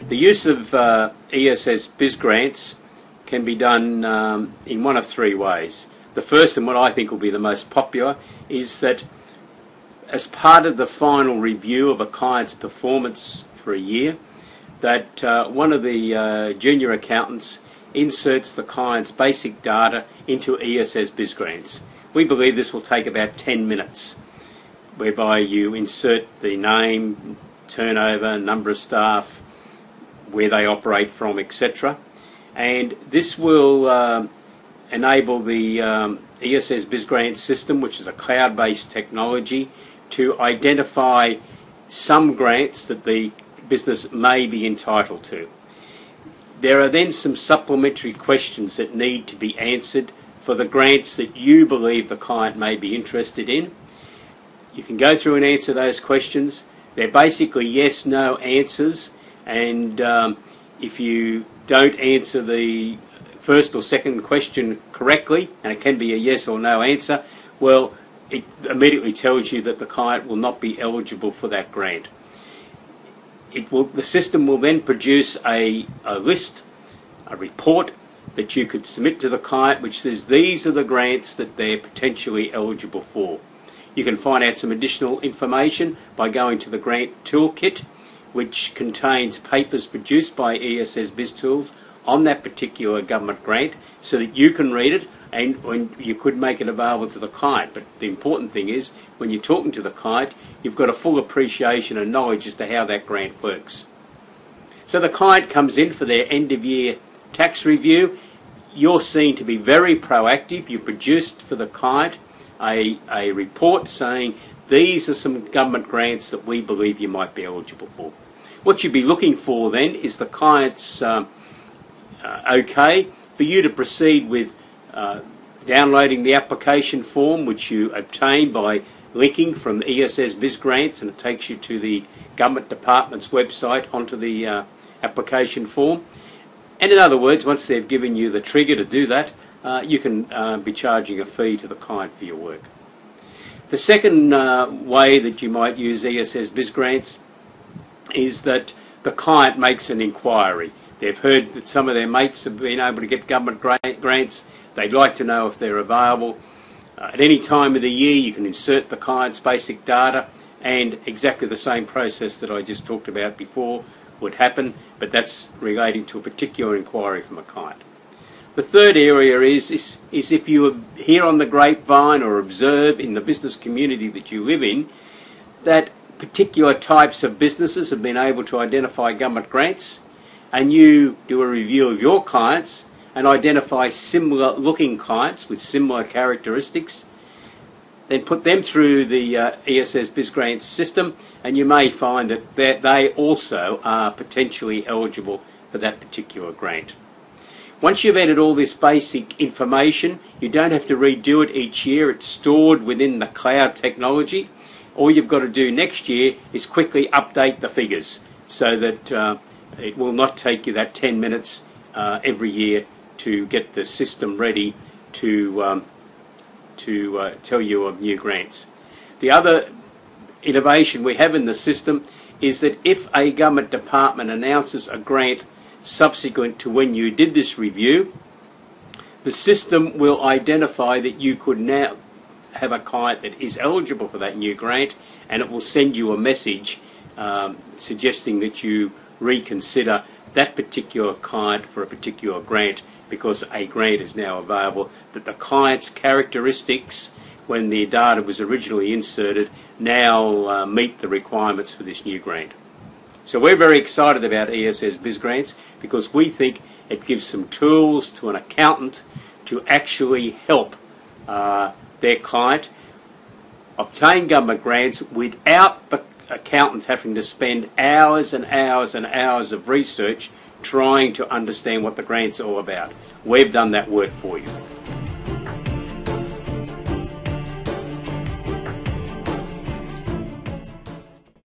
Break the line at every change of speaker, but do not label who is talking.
The use of ESS BIZGRANTS can be done in one of three ways. The first, and what I think will be the most popular, is that as part of the final review of a client's performance for a year, that one of the junior accountants inserts the client's basic data into ESS BIZGRANTS. We believe this will take about 10 minutes, whereby you insert the name, turnover, number of staff, where they operate from, etc. And this will enable the ESS BIZGRANTS system, which is a cloud-based technology, to identify some grants that the business may be entitled to. There are then some supplementary questions that need to be answered for the grants that you believe the client may be interested in. You can go through and answer those questions. They're basically yes/no answers, and if you don't answer the first or second question correctly, and it can be a yes or no answer, well, it immediately tells you that the client will not be eligible for that grant. The system will then produce a list, a report that you could submit to the client, which says these are the grants that they're potentially eligible for. You can find out some additional information by going to the Grant Toolkit, which contains papers produced by ESS BizTools on that particular government grant, so that you can read it and you could make it available to the client. But the important thing is, when you're talking to the client, you've got a full appreciation and knowledge as to how that grant works. So the client comes in for their end-of-year tax review. You're seen to be very proactive. You produced for the client a report saying these are some government grants that we believe you might be eligible for. What you'd be looking for then is the client's okay for you to proceed with downloading the application form, which you obtain by linking from ESS BizGrants, and it takes you to the government department's website onto the application form. And in other words, once they've given you the trigger to do that, you can be charging a fee to the client for your work. The second way that you might use ESS BizGrants is that the client makes an inquiry. They've heard that some of their mates have been able to get government grants. They'd like to know if they're available. At any time of the year, you can insert the client's basic data, and exactly the same process that I just talked about before would happen, but that's relating to a particular inquiry from a client. The third area is if you hear on the grapevine or observe in the business community that you live in that particular types of businesses have been able to identify government grants, and you do a review of your clients and identify similar looking clients with similar characteristics, then put them through the ESS BizGrants system, and you may find that they also are potentially eligible for that particular grant. Once you've entered all this basic information, you don't have to redo it each year. It's stored within the cloud technology. All you've got to do next year is quickly update the figures so that it will not take you that 10 minutes every year to get the system ready to tell you of new grants. The other innovation we have in the system is that if a government department announces a grant subsequent to when you did this review, the system will identify that you could now have a client that is eligible for that new grant, and it will send you a message suggesting that you reconsider that particular client for a particular grant, because a grant is now available, that the client's characteristics when the data was originally inserted now meet the requirements for this new grant. So we're very excited about ESS BizGrants because we think it gives some tools to an accountant to actually help their client obtain government grants without the accountant having to spend hours and hours and hours of research trying to understand what the grant's all about. We've done that work for you.